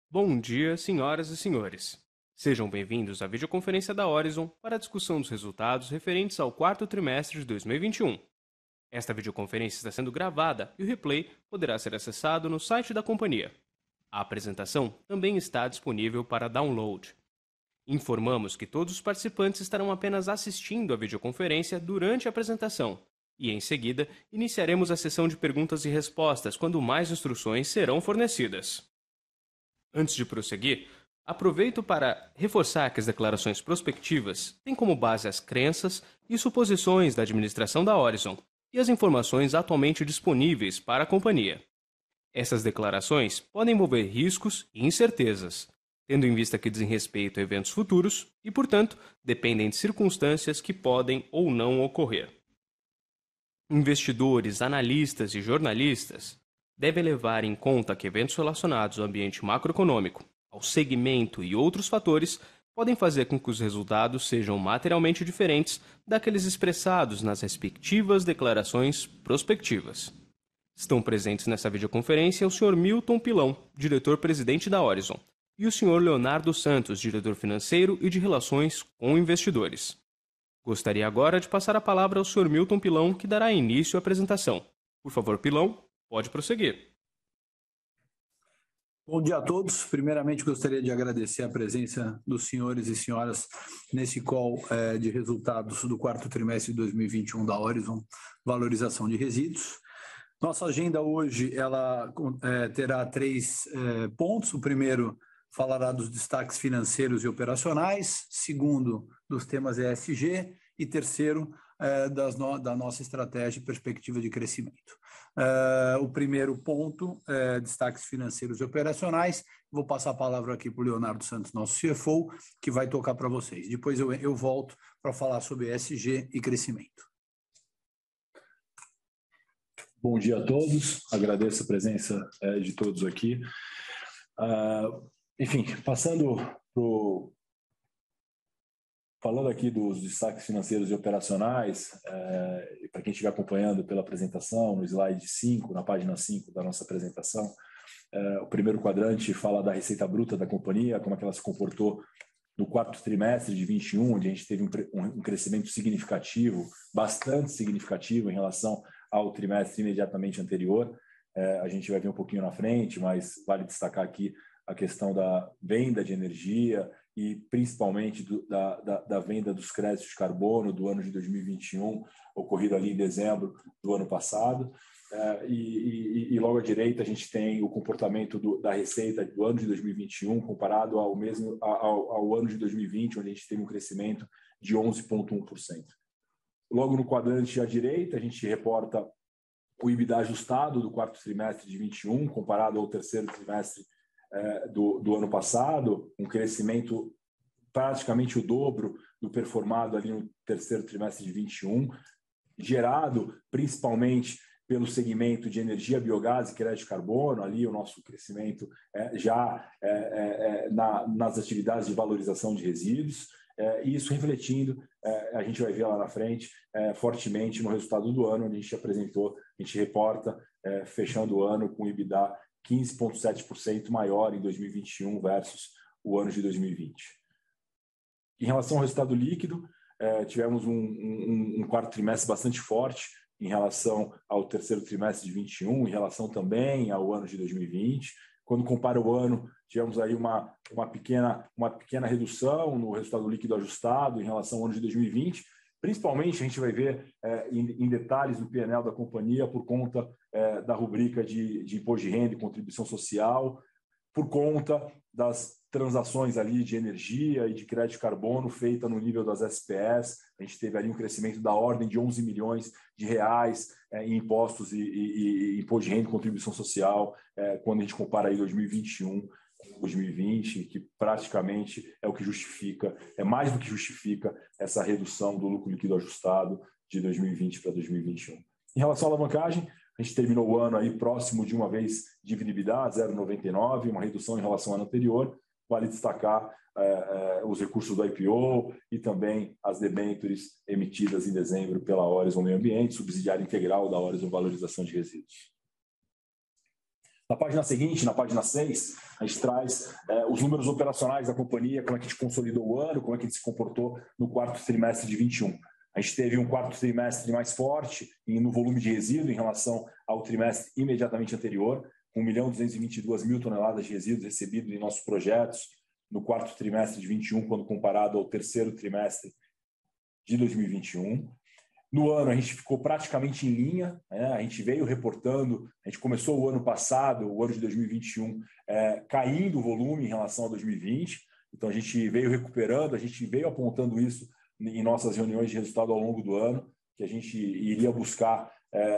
Bom dia, senhoras e senhores. Sejam bem-vindos à videoconferência da Horizon para a discussão dos resultados referentes ao quarto trimestre de 2021. Esta videoconferência está sendo gravada e o replay poderá ser acessado no site da companhia. A apresentação também está disponível para download. Informamos que todos os participantes estarão apenas assistindo à videoconferência durante a apresentação e, em seguida, iniciaremos a sessão de perguntas e respostas quando mais instruções serão fornecidas. Antes de prosseguir, aproveito para reforçar que as declarações prospectivas têm como base as crenças e suposições da administração da Horizon e as informações atualmente disponíveis para a companhia. Essas declarações podem envolver riscos e incertezas, tendo em vista que dizem respeito a eventos futuros e, portanto, dependem de circunstâncias que podem ou não ocorrer. Investidores, analistas e jornalistas devem levar em conta que eventos relacionados ao ambiente macroeconômico, ao segmento e outros fatores podem fazer com que os resultados sejam materialmente diferentes daqueles expressados nas respectivas declarações prospectivas. Estão presentes nessa videoconferência o Sr. Milton Pilão, diretor-presidente da Horizon, e o Sr. Leonardo Santos, diretor financeiro e de relações com investidores. Gostaria agora de passar a palavra ao Sr. Milton Pilão, que dará início à apresentação. Por favor, Pilão, pode prosseguir. Bom dia a todos. Primeiramente, gostaria de agradecer a presença dos senhores e senhoras nesse call de resultados do quarto trimestre de 2021 da Horizon, valorização de resíduos. Nossa agenda hoje ela terá três pontos. O primeiro falará dos destaques financeiros e operacionais, segundo, dos temas ESG e terceiro, da nossa estratégia e perspectiva de crescimento. O primeiro ponto, destaques financeiros e operacionais. Vou passar a palavra aqui para o Leonardo Santos, nosso CFO, que vai tocar para vocês. Depois eu volto para falar sobre ESG e crescimento. Bom dia a todos, agradeço a presença de todos aqui. Enfim, falando aqui dos destaques financeiros e operacionais, para quem estiver acompanhando pela apresentação, no slide 5, na página 5 da nossa apresentação, o primeiro quadrante fala da receita bruta da companhia, como é que ela se comportou no quarto trimestre de 21, onde a gente teve um crescimento significativo, bastante significativo em relação ao trimestre imediatamente anterior. A gente vai ver um pouquinho na frente, mas vale destacar aqui a questão da venda de energia e principalmente da venda dos créditos de carbono do ano de 2021, ocorrido ali em dezembro do ano passado. E logo à direita a gente tem o comportamento da receita do ano de 2021 comparado ao ano de 2020, onde a gente teve um crescimento de 11,1%. Logo no quadrante à direita, a gente reporta o EBITDA ajustado do quarto trimestre de 21, comparado ao terceiro trimestre do ano passado, um crescimento praticamente o dobro do performado ali no terceiro trimestre de 21, gerado principalmente pelo segmento de energia, biogás e crédito de carbono, ali o nosso crescimento nas atividades de valorização de resíduos, e isso refletindo, a gente vai ver lá na frente, fortemente no resultado do ano, onde a gente reporta, fechando o ano com EBITDA 15,7% maior em 2021 versus o ano de 2020. Em relação ao resultado líquido, tivemos um quarto trimestre bastante forte em relação ao terceiro trimestre de 21, em relação também ao ano de 2020. Quando compara o ano, tivemos aí uma pequena redução no resultado líquido ajustado em relação ao ano de 2020. Principalmente, a gente vai ver em detalhes no P&L da companhia por conta da rubrica de imposto de renda e contribuição social, por conta das transações ali de energia e de crédito de carbono feita no nível das SPS. A gente teve ali um crescimento da ordem de 11 milhões de reais em impostos e imposto de renda e contribuição social, quando a gente compara aí 2021 com 2020, que praticamente é o que justifica, é mais do que justifica essa redução do lucro líquido ajustado de 2020 para 2021. Em relação à alavancagem, a gente terminou o ano aí próximo de uma vez dívida EBITDA, 0,99, uma redução em relação ao ano anterior. Vale destacar os recursos do IPO e também as debêntures emitidas em dezembro pela Horizon Meio Ambiente, subsidiária integral da Horizon Valorização de Resíduos. Na página seguinte, na página 6, a gente traz os números operacionais da companhia, como é que a gente consolidou o ano, como é que a gente se comportou no quarto trimestre de 21. A gente teve um quarto trimestre mais forte no volume de resíduo em relação ao trimestre imediatamente anterior, com 1.222.000 toneladas de resíduos recebidos em nossos projetos no quarto trimestre de 21, quando comparado ao terceiro trimestre de 2021. No ano, a gente ficou praticamente em linha, né? A gente veio reportando, a gente começou o ano passado, o ano de 2021, caindo o volume em relação a 2020, então a gente veio recuperando, a gente veio apontando isso em nossas reuniões de resultado ao longo do ano, que a gente iria buscar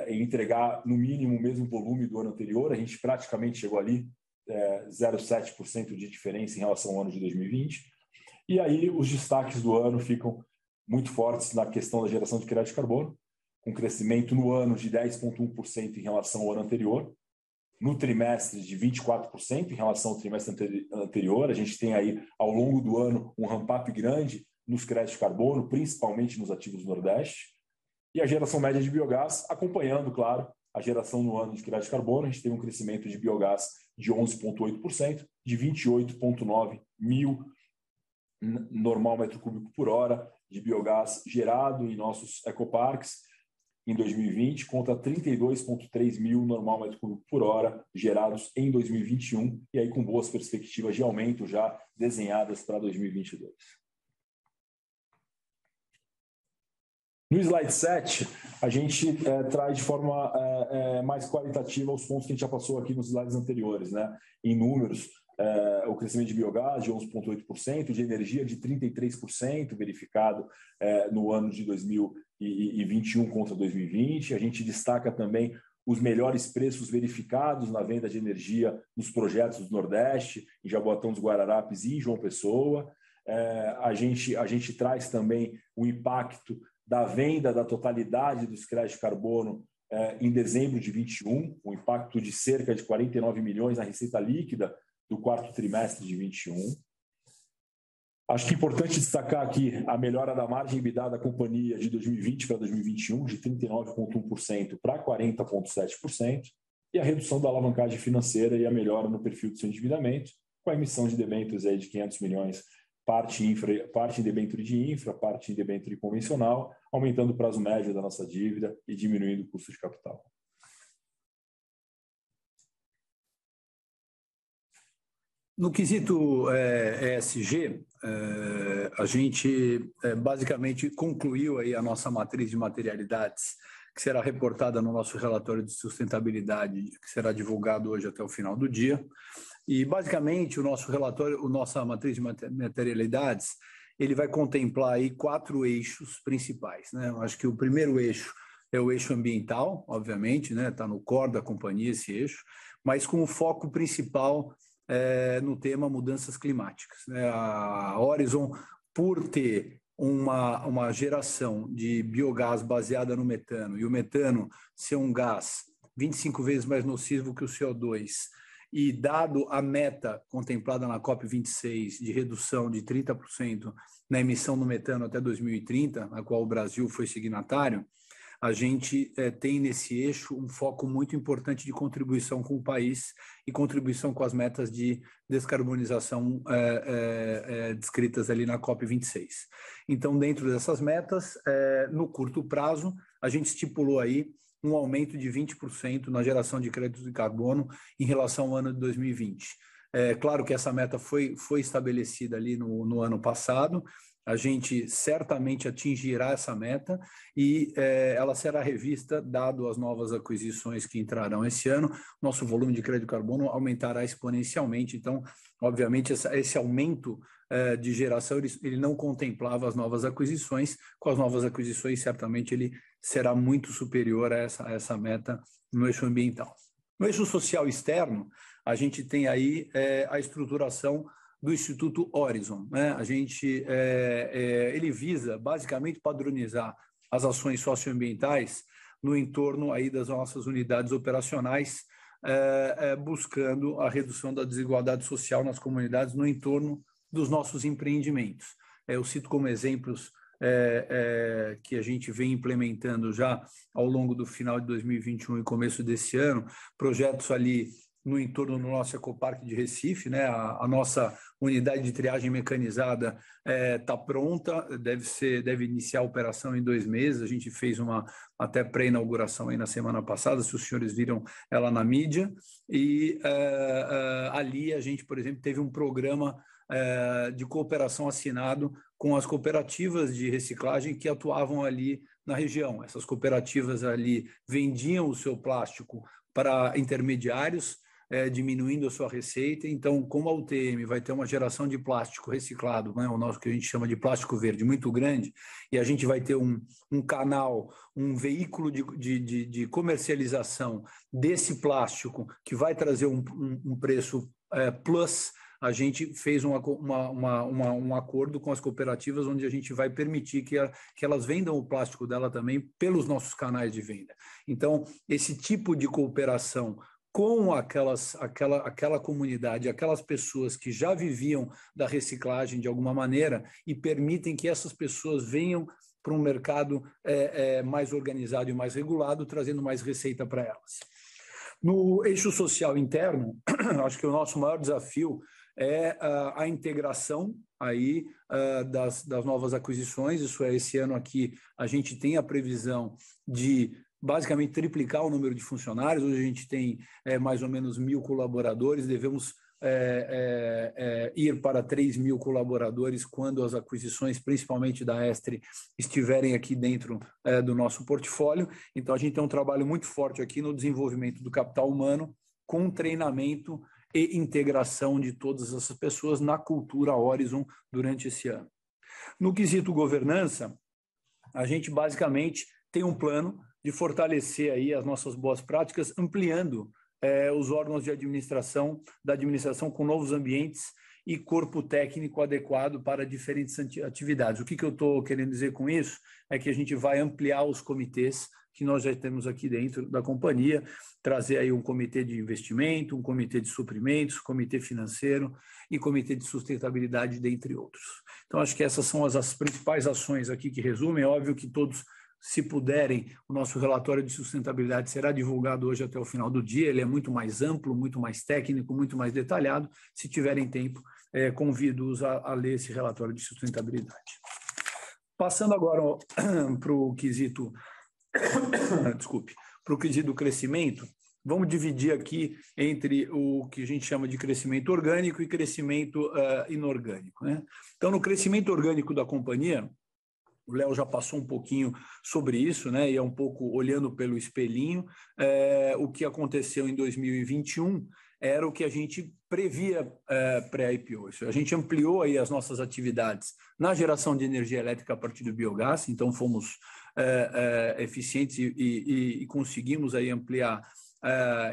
entregar no mínimo o mesmo volume do ano anterior, a gente praticamente chegou ali, 0,7% de diferença em relação ao ano de 2020, e aí os destaques do ano ficam muito fortes na questão da geração de crédito de carbono, com crescimento no ano de 10,1% em relação ao ano anterior, no trimestre de 24% em relação ao trimestre anterior. A gente tem aí, ao longo do ano, um ramp-up grande nos créditos de carbono, principalmente nos ativos do Nordeste, e a geração média de biogás, acompanhando, claro, a geração no ano de crédito de carbono. A gente tem um crescimento de biogás de 11,8%, de 28,9 mil normal metro cúbico por hora de biogás gerado em nossos ecoparques em 2020, contra 32,3 mil normal metro cúbico por hora gerados em 2021, e aí com boas perspectivas de aumento já desenhadas para 2022. No slide 7, a gente traz de forma mais qualitativa os pontos que a gente já passou aqui nos slides anteriores, né? Em números, o crescimento de biogás de 11,8%, de energia de 33% verificado no ano de 2021 contra 2020. A gente destaca também os melhores preços verificados na venda de energia nos projetos do Nordeste, em Jaboatão dos Guararapes e em João Pessoa. A gente traz também o impacto da venda da totalidade dos créditos de carbono em dezembro de 21, um impacto de cerca de 49 milhões na receita líquida do quarto trimestre de 21. Acho que é importante destacar aqui a melhora da margem EBITDA da companhia de 2020 para 2021, de 39,1% para 40,7%, e a redução da alavancagem financeira e a melhora no perfil do seu endividamento, com a emissão de debêntures aí de 500 milhões, parte em debênture de infra, parte em debênture convencional, aumentando o prazo médio da nossa dívida e diminuindo o custo de capital. No quesito ESG, a gente basicamente concluiu aí a nossa matriz de materialidades, que será reportada no nosso relatório de sustentabilidade, que será divulgado hoje até o final do dia. E basicamente o nosso relatório, a nossa matriz de materialidades, ele vai contemplar aí 4 eixos principais, né? Eu acho que o primeiro eixo é o eixo ambiental, obviamente, né? Está no core da companhia esse eixo, mas com o foco principal no tema mudanças climáticas, né? A Horizon, por ter uma geração de biogás baseada no metano, e o metano ser um gás 25 vezes mais nocivo que o CO2, e dado a meta contemplada na COP26 de redução de 30% na emissão do metano até 2030, a qual o Brasil foi signatário, a gente tem nesse eixo um foco muito importante de contribuição com o país e contribuição com as metas de descarbonização descritas ali na COP26. Então, dentro dessas metas, no curto prazo, a gente estipulou aí um aumento de 20% na geração de créditos de carbono em relação ao ano de 2020. Claro que essa meta foi estabelecida ali no ano passado. A gente certamente atingirá essa meta e ela será revista, dado as novas aquisições que entrarão esse ano. Nosso volume de crédito de carbono aumentará exponencialmente. Então, obviamente, esse aumento de geração ele não contemplava as novas aquisições. Com as novas aquisições, certamente ele será muito superior a essa meta no eixo ambiental. No eixo social externo, a gente tem aí a estruturação do Instituto Horizon, né? A gente, ele visa basicamente padronizar as ações socioambientais no entorno aí das nossas unidades operacionais, buscando a redução da desigualdade social nas comunidades no entorno dos nossos empreendimentos. Eu cito como exemplos que a gente vem implementando já ao longo do final de 2021 e começo desse ano, projetos ali no entorno do nosso Ecoparque de Recife, né? A nossa unidade de triagem mecanizada está pronta, deve iniciar a operação em 2 meses. A gente fez uma até pré-inauguração aí na semana passada, se os senhores viram ela na mídia, e ali a gente, por exemplo, teve um programa de cooperação assinado com as cooperativas de reciclagem que atuavam ali na região. Essas cooperativas ali vendiam o seu plástico para intermediários, diminuindo a sua receita. Então, como a UTM vai ter uma geração de plástico reciclado, né, o nosso que a gente chama de plástico verde, muito grande, e a gente vai ter um canal, um veículo de comercialização desse plástico que vai trazer um preço plus. A gente fez um acordo com as cooperativas onde a gente vai permitir que elas vendam o plástico dela também pelos nossos canais de venda. Então, esse tipo de cooperação com aquela comunidade, aquelas pessoas que já viviam da reciclagem de alguma maneira e permitem que essas pessoas venham para um mercado mais organizado e mais regulado, trazendo mais receita para elas. No eixo social interno, acho que o nosso maior desafio é a integração aí das novas aquisições. Isso é, esse ano aqui a gente tem a previsão de basicamente triplicar o número de funcionários. Hoje a gente tem mais ou menos 1.000 colaboradores, devemos ir para 3.000 colaboradores quando as aquisições, principalmente da Estre, estiverem aqui dentro do nosso portfólio. Então a gente tem um trabalho muito forte aqui no desenvolvimento do capital humano, com treinamento e integração de todas essas pessoas na cultura Horizon durante esse ano. No quesito governança, a gente basicamente tem um plano de fortalecer aí as nossas boas práticas, ampliando os órgãos de administração, da administração com novos ambientes e corpo técnico adequado para diferentes atividades. O que eu estou querendo dizer com isso é que a gente vai ampliar os comitês que nós já temos aqui dentro da companhia, trazer aí um comitê de investimento, um comitê de suprimentos, comitê financeiro e comitê de sustentabilidade, dentre outros. Então, acho que essas são as principais ações aqui que resumem. É óbvio que todos, se puderem, o nosso relatório de sustentabilidade será divulgado hoje até o final do dia. Ele é muito mais amplo, muito mais técnico, muito mais detalhado. Se tiverem tempo, convido-os a ler esse relatório de sustentabilidade. Passando agora para o quesito para o quesito do crescimento, vamos dividir aqui entre o que a gente chama de crescimento orgânico e crescimento inorgânico, né? Então, no crescimento orgânico da companhia, o Léo já passou um pouquinho sobre isso, né? E é um pouco olhando pelo espelhinho. O que aconteceu em 2021 era o que a gente previa pré-IPO. A gente ampliou aí as nossas atividades na geração de energia elétrica a partir do biogás, então fomos eficientes e conseguimos aí ampliar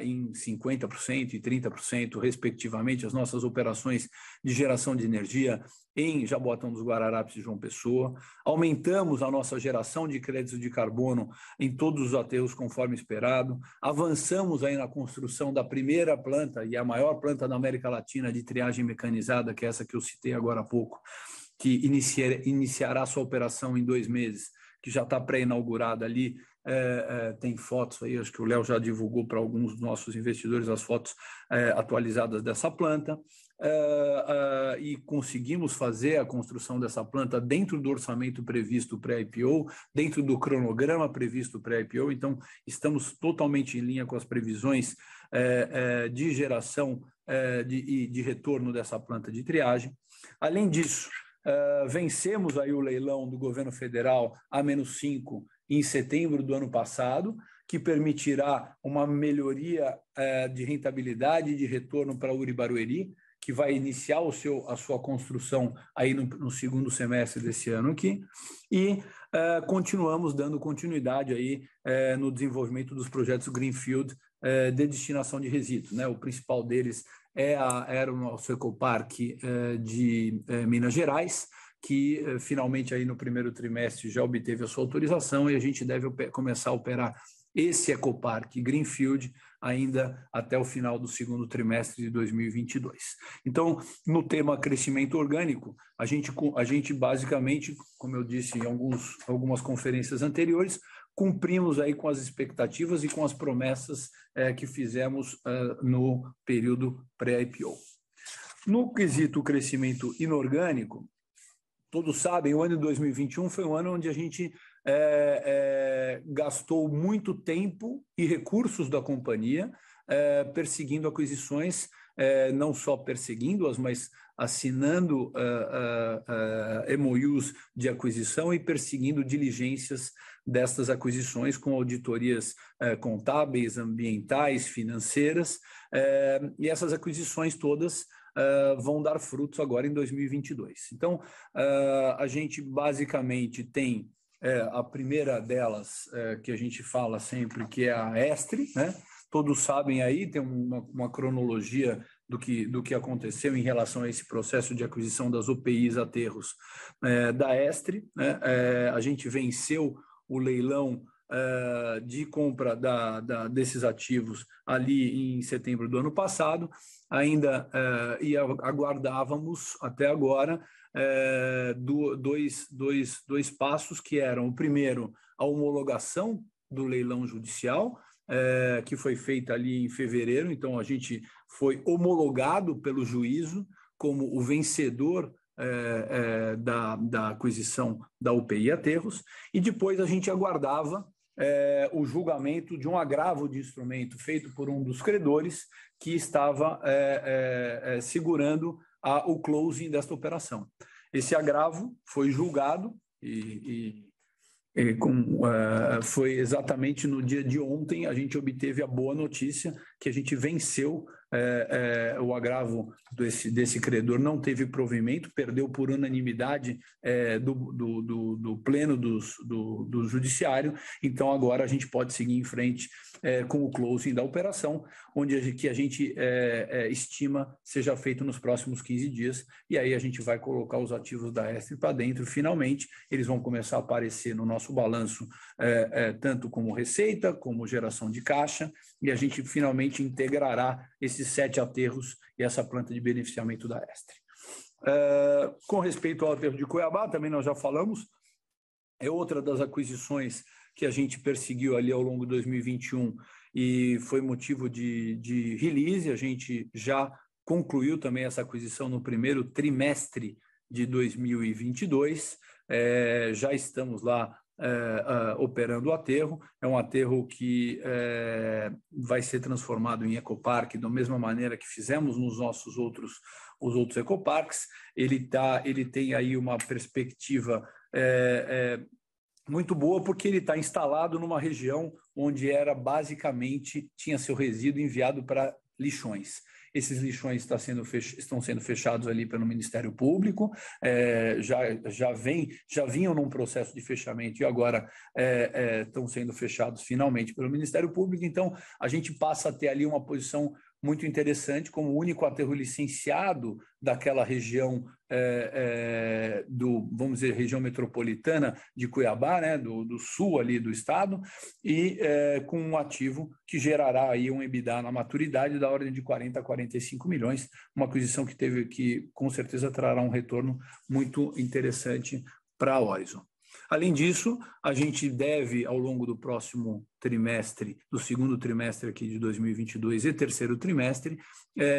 em 50% e 30%, respectivamente, as nossas operações de geração de energia em Jaboatão dos Guararapes e João Pessoa. Aumentamos a nossa geração de créditos de carbono em todos os aterros conforme esperado. Avançamos aí na construção da primeira planta e a maior planta da América Latina de triagem mecanizada, que é essa que eu citei agora há pouco, que iniciará sua operação em 2 meses, que já está pré-inaugurada ali. Tem fotos aí, acho que o Léo já divulgou para alguns dos nossos investidores as fotos atualizadas dessa planta, e conseguimos fazer a construção dessa planta dentro do orçamento previsto pré-IPO, dentro do cronograma previsto pré-IPO. Então, estamos totalmente em linha com as previsões de geração e de retorno dessa planta de triagem. Além disso, vencemos aí o leilão do governo federal A-5 em setembro do ano passado, que permitirá uma melhoria de rentabilidade e de retorno para Uri-Barueri, que vai iniciar a sua construção aí no segundo semestre desse ano aqui, e continuamos dando continuidade aí no desenvolvimento dos projetos Greenfield de destinação de resíduos, né? O principal deles era o nosso Ecoparque de Minas Gerais, que finalmente aí no primeiro trimestre já obteve a sua autorização, e a gente deve começar a operar esse Ecoparque Greenfield ainda até o final do segundo trimestre de 2022. Então, no tema crescimento orgânico, a gente basicamente, como eu disse em algumas conferências anteriores, cumprimos aí com as expectativas e com as promessas que fizemos no período pré-IPO. No quesito crescimento inorgânico, todos sabem, o ano de 2021 foi um ano onde a gente gastou muito tempo e recursos da companhia perseguindo aquisições, não só perseguindo-as, mas assinando MOUs de aquisição e perseguindo diligências destas aquisições com auditorias contábeis, ambientais, financeiras, e essas aquisições todas vão dar frutos agora em 2022. Então, a gente basicamente tem a primeira delas, que a gente fala sempre, que é a Estre, né? Todos sabem aí, tem uma cronologia do que aconteceu em relação a esse processo de aquisição das UPIs aterros da Estre, né? A gente venceu o leilão de compra desses ativos ali em setembro do ano passado, ainda e aguardávamos até agora dois passos, que eram: o primeiro, a homologação do leilão judicial, que foi feita ali em fevereiro. Então a gente foi homologado pelo juízo como o vencedor da aquisição da UPI Aterros, e depois a gente aguardava o julgamento de um agravo de instrumento feito por um dos credores que estava segurando o closing desta operação. Esse agravo foi julgado foi exatamente no dia de ontem. A gente obteve a boa notícia que a gente venceu o agravo desse credor, não teve provimento, perdeu por unanimidade do pleno do judiciário. Então agora a gente pode seguir em frente com o closing da operação, que a gente estima seja feito nos próximos 15 dias, e aí a gente vai colocar os ativos da Estre para dentro. Finalmente eles vão começar a aparecer no nosso balanço, tanto como receita, como geração de caixa, e a gente finalmente integrará esses 7 aterros e essa planta de beneficiamento da Estre. Com respeito ao aterro de Cuiabá, também nós já falamos, é outra das aquisições que a gente perseguiu ali ao longo de 2021 e foi motivo de release. A gente já concluiu também essa aquisição no primeiro trimestre de 2022, já estamos lá operando o aterro. É um aterro que vai ser transformado em ecoparque da mesma maneira que fizemos nos nossos outros ecoparques. Ele tem aí uma perspectiva muito boa, porque ele está instalado numa região onde tinha seu resíduo enviado para lixões. Esses lixões estão sendo fechados ali pelo Ministério Público, já vinham num processo de fechamento e agora estão sendo fechados finalmente pelo Ministério Público. Então a gente passa a ter ali uma posição muito interessante como o único aterro licenciado daquela região, vamos dizer, região metropolitana de Cuiabá, né, do sul ali do estado, e com um ativo que gerará aí um EBITDA na maturidade da ordem de 40 a 45 milhões, uma aquisição que com certeza trará um retorno muito interessante para a Orizon. Além disso, a gente deve, ao longo do próximo trimestre, do segundo trimestre aqui de 2022 e terceiro trimestre,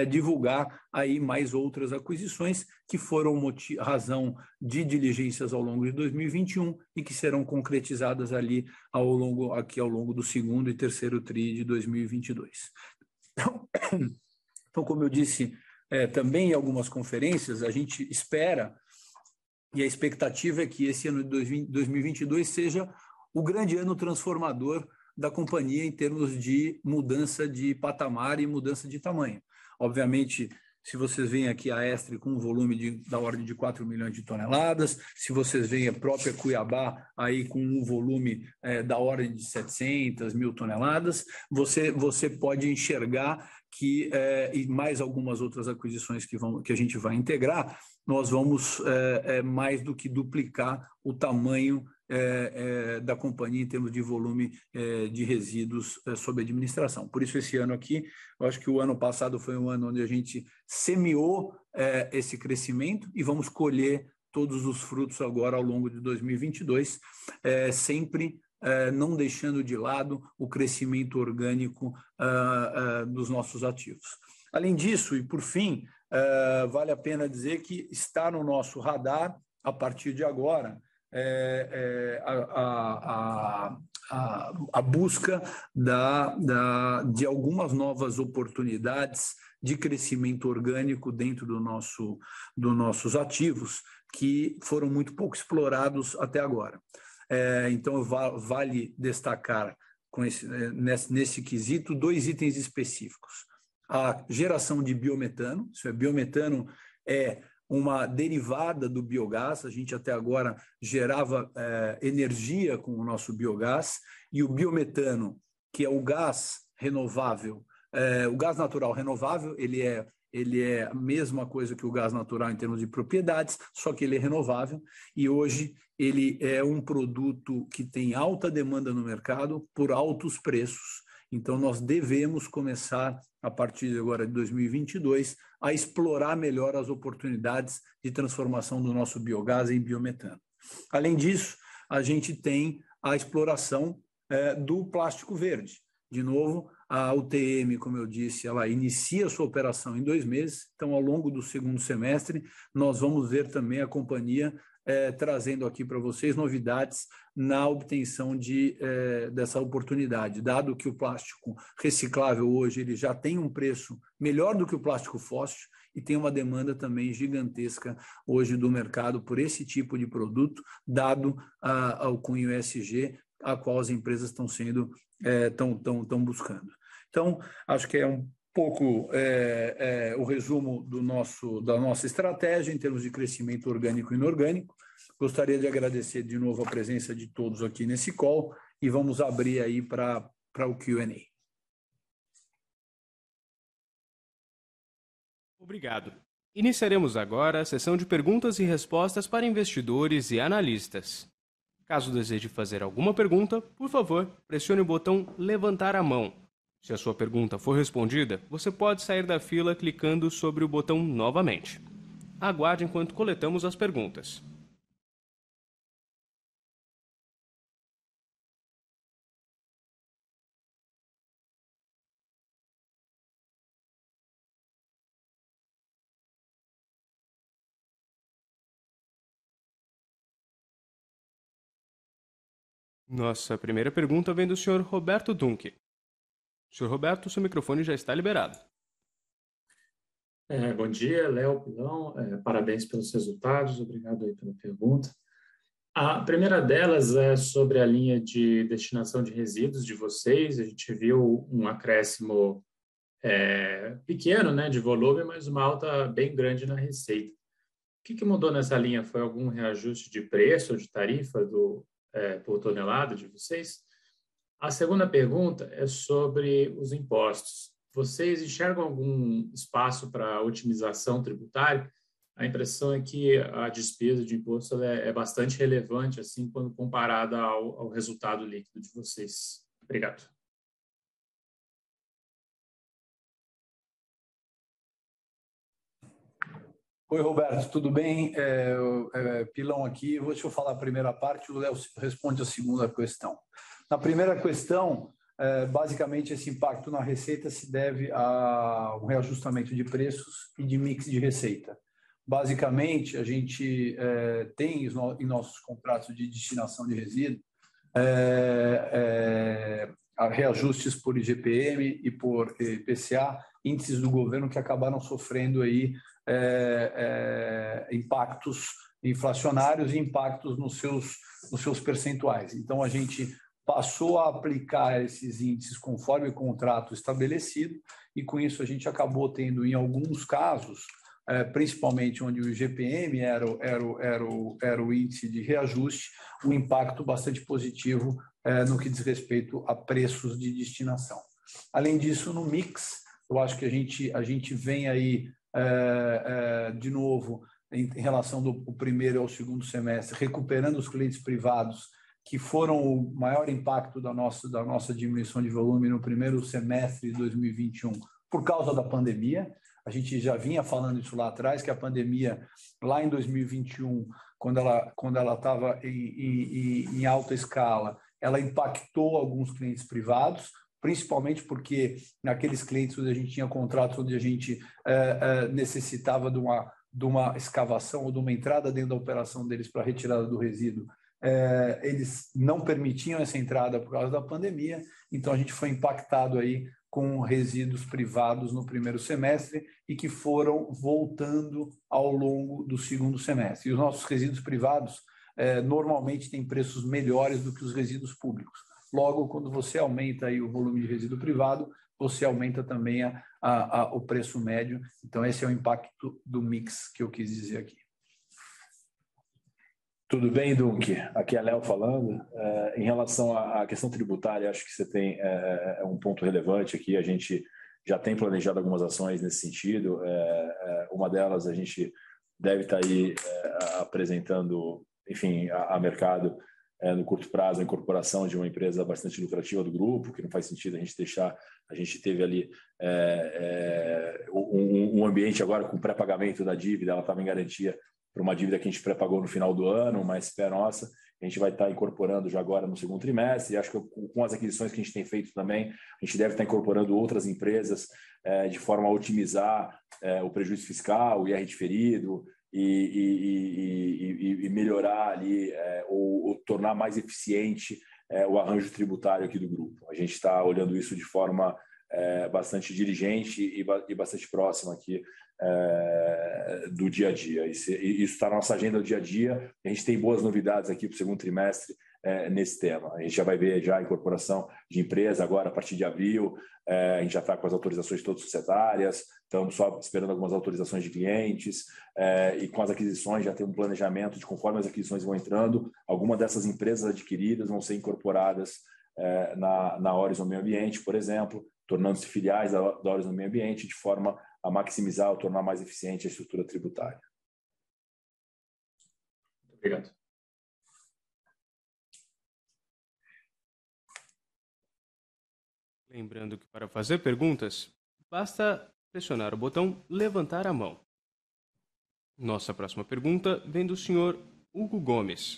divulgar aí mais outras aquisições que foram razão de diligências ao longo de 2021 e que serão concretizadas ali ao longo do segundo e terceiro tri de 2022. Então, como eu disse também em algumas conferências, a gente espera, e a expectativa é que esse ano de 2022 seja o grande ano transformador da companhia em termos de mudança de patamar e mudança de tamanho. Obviamente, se vocês veem aqui a Estre com um volume da ordem de 4 milhões de toneladas, se vocês veem a própria Cuiabá aí com um volume da ordem de 700 mil toneladas, você pode enxergar que, e mais algumas outras aquisições que a gente vai integrar, nós vamos mais do que duplicar o tamanho da companhia em termos de volume de resíduos sob administração. Por isso, esse ano aqui, eu acho que o ano passado foi um ano onde a gente semeou esse crescimento e vamos colher todos os frutos agora ao longo de 2022, sempre não deixando de lado o crescimento orgânico dos nossos ativos. Além disso, e por fim, vale a pena dizer que está no nosso radar, a partir de agora, a busca de algumas novas oportunidades de crescimento orgânico dentro dos nossos ativos, que foram muito pouco explorados até agora. Então, vale destacar nesse quesito 2 itens específicos. A geração de biometano, biometano é uma derivada do biogás, a gente até agora gerava energia com o nosso biogás, e o biometano, que é o gás renovável, o gás natural renovável, ele é a mesma coisa que o gás natural em termos de propriedades, só que ele é renovável, e hoje ele é um produto que tem alta demanda no mercado por altos preços. Então, nós devemos começar, a partir de agora de 2022, a explorar melhor as oportunidades de transformação do nosso biogás em biometano. Além disso, a gente tem a exploração do plástico verde. De novo, a UTM, como eu disse, ela inicia sua operação em 2 meses, então, ao longo do segundo semestre, nós vamos ver também a companhia trazendo aqui para vocês novidades na obtenção dessa oportunidade, dado que o plástico reciclável hoje ele já tem um preço melhor do que o plástico fóssil e tem uma demanda também gigantesca hoje do mercado por esse tipo de produto, dado ao cunho ESG, a qual as empresas estão buscando. Então, acho que é um pouco o resumo da nossa estratégia em termos de crescimento orgânico e inorgânico. Gostaria de agradecer de novo a presença de todos aqui nesse call e vamos abrir aí para o Q&A. Obrigado. Iniciaremos agora a sessão de perguntas e respostas para investidores e analistas. Caso deseje fazer alguma pergunta, por favor, pressione o botão levantar a mão. Se a sua pergunta for respondida, você pode sair da fila clicando sobre o botão novamente. Aguarde enquanto coletamos as perguntas. Nossa primeira pergunta vem do Sr. Roberto Dunque. Sr. Roberto, seu microfone já está liberado. Bom dia, Léo, Pilão. Parabéns pelos resultados, obrigado aí pela pergunta. A primeira delas é sobre a linha de destinação de resíduos de vocês. A gente viu um acréscimo pequeno, né, de volume, mas uma alta bem grande na receita. O que mudou nessa linha? Foi algum reajuste de preço ou de tarifa por tonelada de vocês? A segunda pergunta é sobre os impostos. Vocês enxergam algum espaço para otimização tributária? A impressão é que a despesa de imposto é bastante relevante, assim, quando comparada ao resultado líquido de vocês. Obrigado. Oi, Roberto, tudo bem? Pilão aqui. Deixa eu falar a primeira parte, o Léo responde a segunda questão. Na primeira questão, basicamente, esse impacto na receita se deve a um reajustamento de preços e de mix de receita. Basicamente, a gente tem em nossos contratos de destinação de resíduo reajustes por IGPM e por IPCA, índices do governo que acabaram sofrendo aí impactos inflacionários e impactos nos seus percentuais. Então, a gente passou a aplicar esses índices conforme o contrato estabelecido e, com isso, a gente acabou tendo, em alguns casos, principalmente onde o IGPM era o índice de reajuste, um impacto bastante positivo no que diz respeito a preços de destinação. Além disso, no mix, eu acho que a gente vem aí, de novo, em relação do primeiro ao segundo semestre, recuperando os clientes privados, que foram o maior impacto da nossa diminuição de volume no primeiro semestre de 2021, por causa da pandemia. A gente já vinha falando isso lá atrás, que a pandemia, lá em 2021, quando ela estava em alta escala, ela impactou alguns clientes privados, principalmente porque naqueles clientes onde a gente tinha contratos onde a gente necessitava de uma escavação ou de uma entrada dentro da operação deles para retirada do resíduo, eles não permitiam essa entrada por causa da pandemia, então a gente foi impactado aí com resíduos privados no primeiro semestre e que foram voltando ao longo do segundo semestre. E os nossos resíduos privados normalmente têm preços melhores do que os resíduos públicos. Logo, quando você aumenta aí o volume de resíduo privado, você aumenta também o preço médio. Então, esse é o impacto do mix que eu quis dizer aqui. Tudo bem, Dunk? Aqui é Léo falando. Em relação à questão tributária, acho que você tem um ponto relevante aqui. A gente já tem planejado algumas ações nesse sentido. Uma delas a gente deve estar aí apresentando, enfim, a mercado no curto prazo a incorporação de uma empresa bastante lucrativa do grupo, que não faz sentido a gente deixar. A gente teve ali um ambiente agora com pré-pagamento da dívida, ela estava em garantia para uma dívida que a gente pré-pagou no final do ano, uma SP nossa, a gente vai estar incorporando já agora no segundo trimestre, e acho que com as aquisições que a gente tem feito também, a gente deve estar incorporando outras empresas de forma a otimizar o prejuízo fiscal, o IR diferido, e melhorar ali ou tornar mais eficiente o arranjo tributário aqui do grupo. A gente está olhando isso de forma bastante diligente e bastante próxima aqui do dia a dia. Isso está na nossa agenda do dia a dia. A gente tem boas novidades aqui para o segundo trimestre nesse tema. A gente já vai ver já a incorporação de empresa agora a partir de abril. A gente já está com as autorizações todas societárias, estamos só esperando algumas autorizações de clientes e com as aquisições já tem um planejamento de conforme as aquisições vão entrando, algumas dessas empresas adquiridas vão ser incorporadas na Horizon Meio Ambiente, por exemplo, tornando-se filiais da Horizon Meio Ambiente de forma a maximizar ou tornar mais eficiente a estrutura tributária. Obrigado. Lembrando que para fazer perguntas, basta pressionar o botão levantar a mão. Nossa próxima pergunta vem do senhor Hugo Gomes.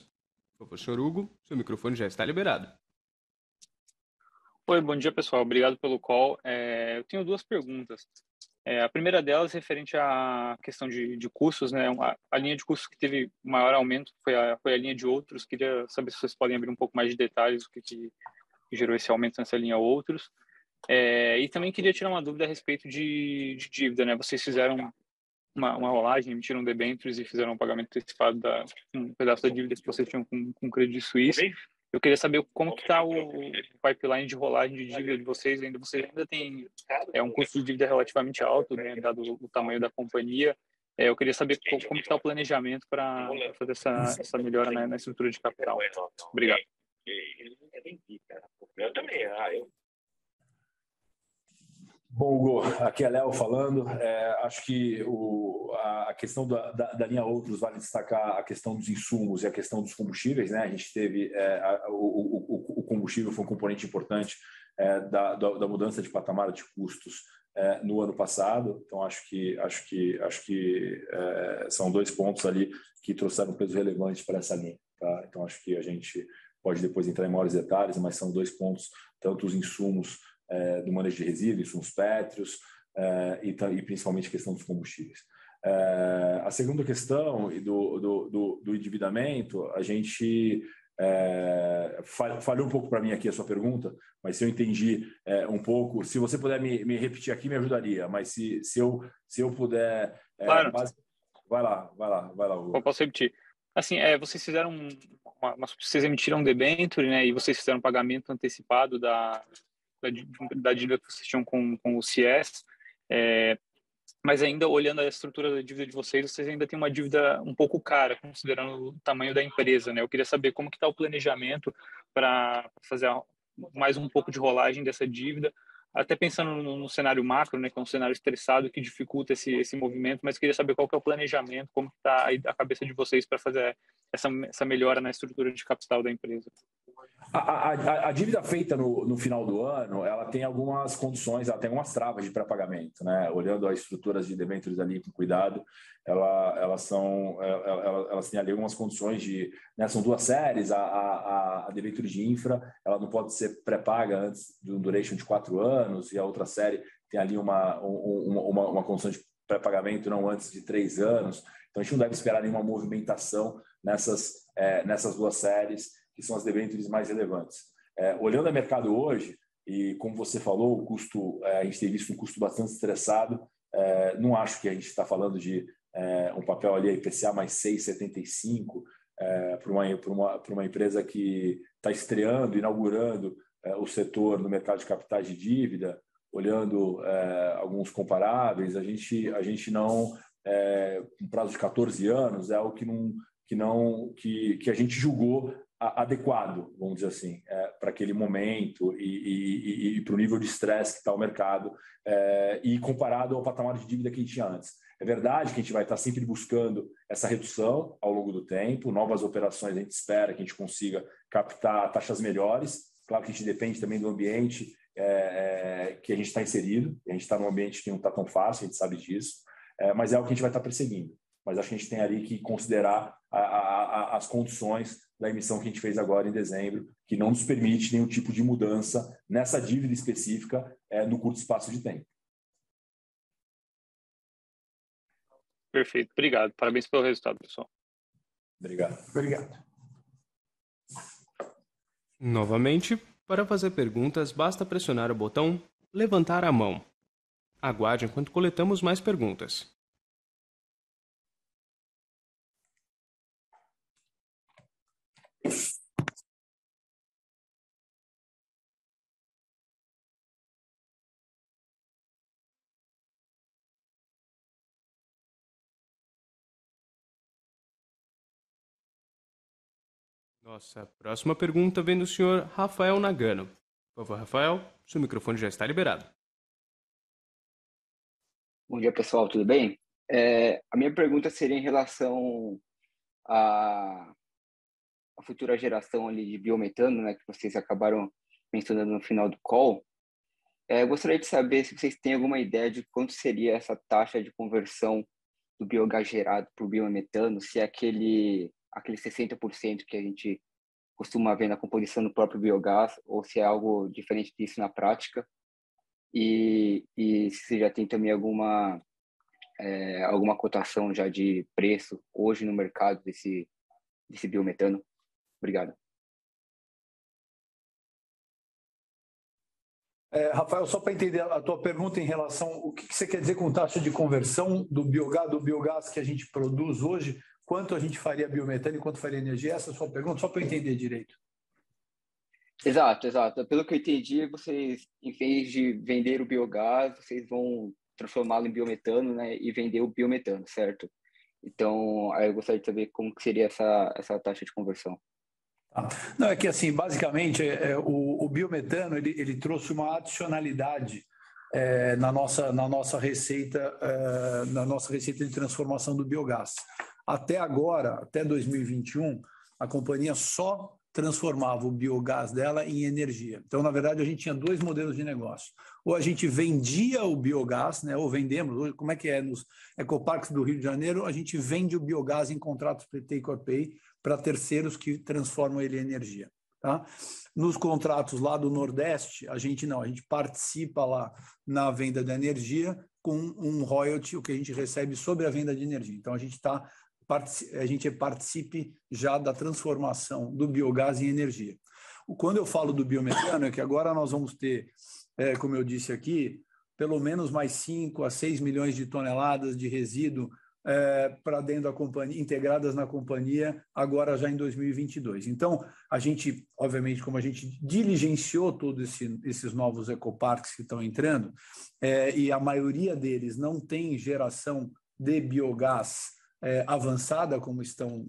Por favor, senhor Hugo, seu microfone já está liberado. Oi, bom dia, pessoal. Obrigado pelo call. Eu tenho duas perguntas. A primeira delas referente à questão de custos, né? A linha de custos que teve maior aumento foi a linha de outros. Queria saber se vocês podem abrir um pouco mais de detalhes o que gerou esse aumento nessa linha outros. E também queria tirar uma dúvida a respeito de dívida, né? Vocês fizeram uma rolagem, emitiram debêntures e fizeram um pagamento antecipado um pedaço da dívida que vocês tinham com o Credit Suisse. Eu queria saber como que está o pipeline de rolagem de dívida de vocês. Vocês ainda têm um custo de dívida relativamente alto, né, dado o tamanho da companhia. Eu queria saber como está o planejamento para fazer essa melhora na estrutura de capital. Obrigado. Eu também. Bom, Hugo, aqui é Léo falando. Acho que a questão da linha outros vale destacar a questão dos insumos e a questão dos combustíveis, né? A gente teve o combustível foi um componente importante da mudança de patamar de custos no ano passado. Então acho que são dois pontos ali que trouxeram um peso relevante para essa linha. Tá? Então acho que a gente pode depois entrar em maiores detalhes, mas são dois pontos, tanto os insumos do manejo de resíduos, insumos pétreos e principalmente a questão dos combustíveis. A segunda questão do endividamento, a gente falhou um pouco para mim aqui a sua pergunta, mas se eu entendi um pouco, se você puder me repetir aqui, me ajudaria, mas se eu puder... Claro. Vai lá, Hugo. Eu posso repetir. Assim, vocês fizeram vocês emitiram um debênture, né, e vocês fizeram um pagamento antecipado da dívida que vocês tinham com o CIES, mas ainda olhando a estrutura da dívida de vocês ainda têm uma dívida um pouco cara, considerando o tamanho da empresa, né? Eu queria saber como que está o planejamento para fazer mais um pouco de rolagem dessa dívida, até pensando no cenário macro, né, que é um cenário estressado que dificulta esse movimento, mas queria saber qual que é o planejamento, como está a cabeça de vocês para fazer essa melhora na estrutura de capital da empresa. A dívida feita no final do ano, ela tem algumas condições, ela tem algumas travas de pré-pagamento, né? Olhando as estruturas de debêntures ali com cuidado, elas têm ali algumas condições de, né? São duas séries, a debênture de infra, ela não pode ser pré-paga antes de um duration de 4 anos, e a outra série tem ali uma condição de pré-pagamento não antes de 3 anos. Então, a gente não deve esperar nenhuma movimentação nessas duas séries, que são as debêntures mais relevantes. Olhando o mercado hoje, e como você falou, o custo, a gente tem visto um custo bastante estressado, não acho que a gente está falando de um papel ali IPCA mais 6,75 para uma empresa que está estreando, inaugurando o setor no mercado de capitais de dívida, olhando alguns comparáveis, a gente não, um prazo de 14 anos, é algo que a gente julgou adequado, vamos dizer assim, para aquele momento e para o nível de estresse que está o mercado, e comparado ao patamar de dívida que a gente tinha antes. É verdade que a gente vai estar sempre buscando essa redução ao longo do tempo, novas operações, a gente espera que a gente consiga captar taxas melhores. Claro que a gente depende também do ambiente que a gente está inserido, a gente está num ambiente que não está tão fácil, a gente sabe disso, mas é o que a gente vai estar perseguindo. Mas acho que a gente tem ali que considerar as condições da emissão que a gente fez agora em dezembro, que não nos permite nenhum tipo de mudança nessa dívida específica no curto espaço de tempo. Perfeito, obrigado. Parabéns pelo resultado, pessoal. Obrigado. Novamente, para fazer perguntas, basta pressionar o botão levantar a mão. Aguarde enquanto coletamos mais perguntas. Nossa próxima pergunta vem do senhor Rafael Nagano. Por favor, Rafael, seu microfone já está liberado. Bom dia, pessoal, tudo bem? A minha pergunta seria em relação à futura geração ali de biometano, né, que vocês acabaram mencionando no final do call. Eu gostaria de saber se vocês têm alguma ideia de quanto seria essa taxa de conversão do biogás gerado para o biometano, se é aquele 60% que a gente costuma ver na composição do próprio biogás, ou se é algo diferente disso na prática, e se você já tem também alguma cotação já de preço hoje no mercado desse biometano. Obrigado. Rafael, só para entender a tua pergunta em relação o que você quer dizer com taxa de conversão do biogás que a gente produz hoje, quanto a gente faria biometano e quanto faria energia? Essa é a sua pergunta, só para eu entender direito. Exato. Pelo que eu entendi, vocês, em vez de vender o biogás, vocês vão transformá-lo em biometano, né, e vender o biometano, certo? Então, aí eu gostaria de saber como que seria essa taxa de conversão. Não, é que assim, basicamente, o biometano ele trouxe uma adicionalidade na nossa receita de transformação do biogás. Até agora, até 2021, a companhia só transformava o biogás dela em energia. Então, na verdade, a gente tinha dois modelos de negócio. Ou a gente vendia o biogás, né, ou vendemos, como é que é nos ecoparques do Rio de Janeiro, a gente vende o biogás em contratos take or pay para terceiros que transformam ele em energia. Tá? Nos contratos lá do Nordeste, a gente participa lá na venda da energia com um royalty, o que a gente recebe sobre a venda de energia. Então, a gente participe já da transformação do biogás em energia. Quando eu falo do biometano, é que agora nós vamos ter, como eu disse aqui, pelo menos mais 5 a 6 milhões de toneladas de resíduo para dentro da companhia, integradas na companhia, agora já em 2022. Então, a gente, obviamente, como a gente diligenciou todos esses novos ecoparques que estão entrando, e a maioria deles não tem geração de biogás avançada, como estão,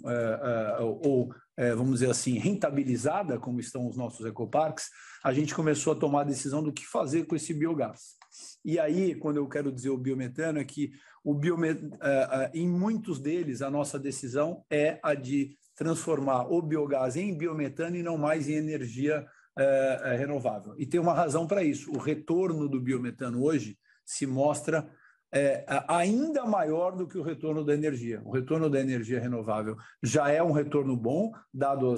vamos dizer assim, rentabilizada, como estão os nossos ecoparques, a gente começou a tomar a decisão do que fazer com esse biogás. E aí, quando eu quero dizer o biometano, é que Em muitos deles, a nossa decisão é a de transformar o biogás em biometano e não mais em energia renovável. E tem uma razão para isso. O retorno do biometano hoje se mostra ainda maior do que o retorno da energia. O retorno da energia renovável já é um retorno bom, dado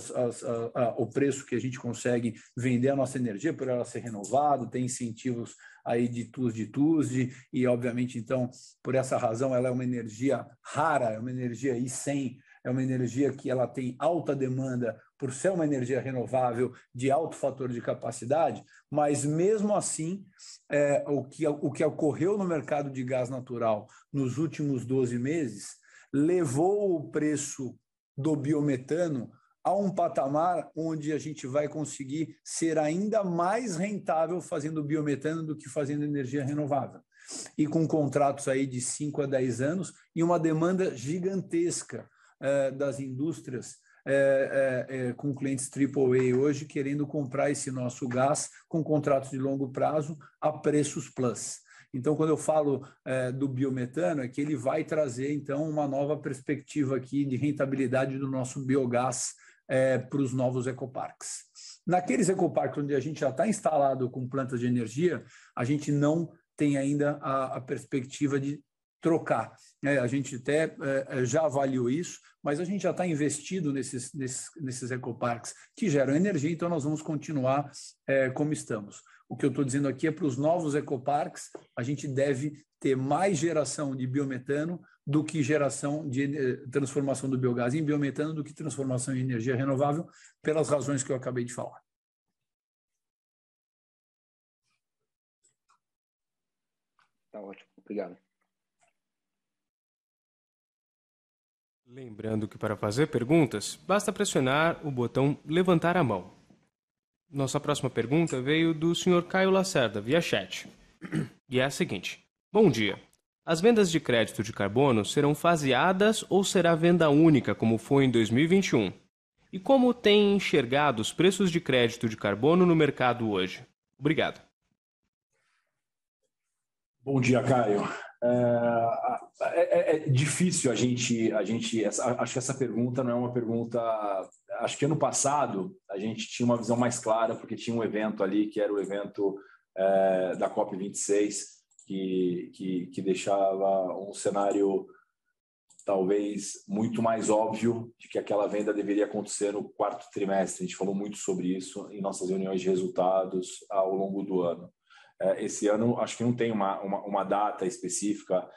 o preço que a gente consegue vender a nossa energia por ela ser renovada, tem incentivos aí de TUSD, e obviamente, então, por essa razão, ela é uma energia rara, é uma energia I100, é uma energia que ela tem alta demanda por ser uma energia renovável de alto fator de capacidade, mas mesmo assim, o que ocorreu no mercado de gás natural nos últimos 12 meses levou o preço do biometano a um patamar onde a gente vai conseguir ser ainda mais rentável fazendo biometano do que fazendo energia renovável. E com contratos aí de 5 a 10 anos e uma demanda gigantesca das indústrias com clientes AAA hoje querendo comprar esse nosso gás com contratos de longo prazo a preços plus. Então, quando eu falo do biometano, é que ele vai trazer, então, uma nova perspectiva aqui de rentabilidade do nosso biogás para os novos ecoparques. Naqueles ecoparques onde a gente já está instalado com plantas de energia, a gente não tem ainda a perspectiva de trocar. A gente até já avaliou isso, mas a gente já está investido nesses ecoparques que geram energia, então nós vamos continuar como estamos. O que eu estou dizendo aqui é para os novos ecoparques, a gente deve ter mais geração de biometano do que geração de transformação do biogás em biometano, do que transformação em energia renovável, pelas razões que eu acabei de falar. Tá ótimo, obrigado. Lembrando que para fazer perguntas, basta pressionar o botão levantar a mão. Nossa próxima pergunta veio do Sr. Caio Lacerda, via chat. E é a seguinte. Bom dia. As vendas de crédito de carbono serão faseadas ou será venda única, como foi em 2021? E como tem enxergado os preços de crédito de carbono no mercado hoje? Obrigado. Bom dia, Caio. É difícil acho que essa pergunta não é uma pergunta. Acho que ano passado a gente tinha uma visão mais clara, porque tinha um evento ali que era o evento da COP26, que deixava um cenário talvez muito mais óbvio de que aquela venda deveria acontecer no quarto trimestre. A gente falou muito sobre isso em nossas reuniões de resultados ao longo do ano. Esse ano, acho que não tem uma data específica,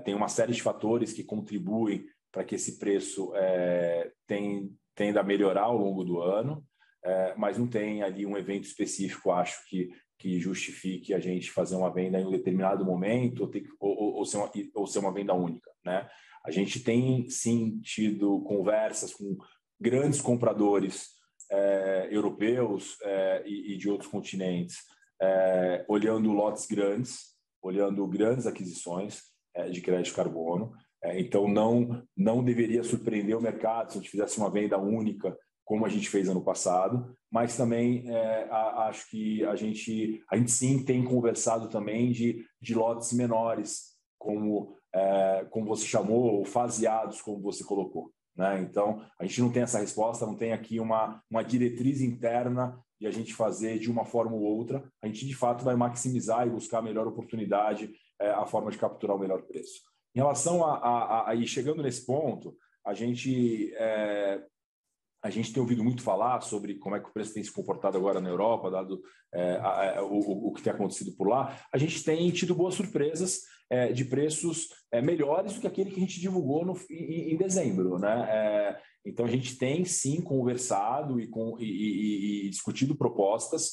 tem uma série de fatores que contribuem para que esse preço tenda a melhorar ao longo do ano, mas não tem ali um evento específico, acho que justifique a gente fazer uma venda em um determinado momento ou ser uma venda única, né? A gente tem, sim, tido conversas com grandes compradores europeus e de outros continentes, olhando lotes grandes, olhando grandes aquisições de crédito de carbono. Então, não deveria surpreender o mercado se a gente fizesse uma venda única, como a gente fez ano passado, mas também acho que a gente sim tem conversado também de lotes menores, como você chamou, ou faseados, como você colocou, né? Então, a gente não tem essa resposta, não tem aqui uma diretriz interna de a gente fazer de uma forma ou outra. A gente, de fato, vai maximizar e buscar a melhor oportunidade, a forma de capturar o melhor preço. Em relação e chegando nesse ponto, a gente tem ouvido muito falar sobre como é que o preço tem se comportado agora na Europa, dado o que tem acontecido por lá. A gente tem tido boas surpresas de preços melhores do que aquele que a gente divulgou em dezembro, né? Então, a gente tem, sim, conversado e discutido propostas,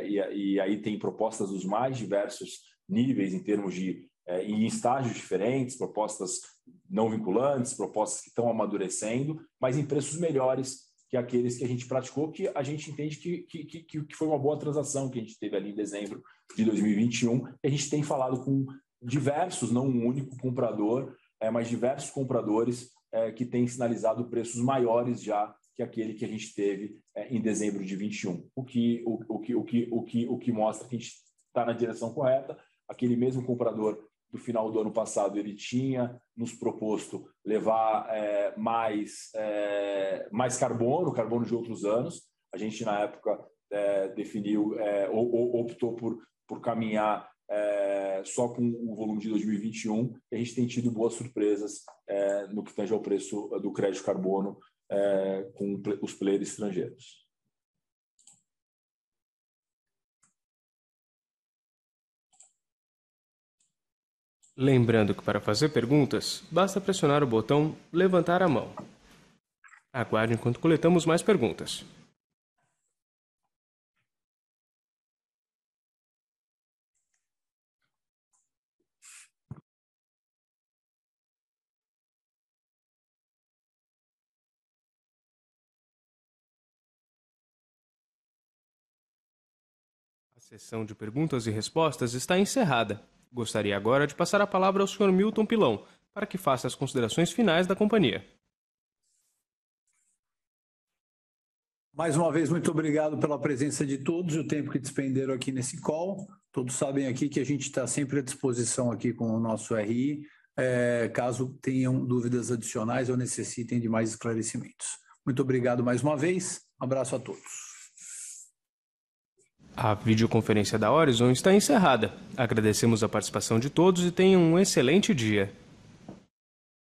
e aí tem propostas dos mais diversos níveis em termos de em estágios diferentes, propostas não vinculantes, propostas que estão amadurecendo, mas em preços melhores que aqueles que a gente praticou, que a gente entende que foi uma boa transação que a gente teve ali em dezembro de 2021. E a gente tem falado com diversos, não um único comprador, mas diversos compradores que têm sinalizado preços maiores já que aquele que a gente teve em dezembro de 21. O que mostra que a gente está na direção correta. Aquele mesmo comprador do final do ano passado, ele tinha nos proposto levar mais carbono de outros anos. A gente, na época, definiu, optou por caminhar só com o volume de 2021, e a gente tem tido boas surpresas no que tange ao preço do crédito carbono com os players estrangeiros. Lembrando que para fazer perguntas, basta pressionar o botão levantar a mão. Aguarde enquanto coletamos mais perguntas. A sessão de perguntas e respostas está encerrada. Gostaria agora de passar a palavra ao Sr. Milton Pilon, para que faça as considerações finais da companhia. Mais uma vez, muito obrigado pela presença de todos e o tempo que despenderam aqui nesse call. Todos sabem aqui que a gente está sempre à disposição aqui com o nosso RI, caso tenham dúvidas adicionais ou necessitem de mais esclarecimentos. Muito obrigado mais uma vez. Um abraço a todos. A videoconferência da Orizon está encerrada. Agradecemos a participação de todos e tenham um excelente dia.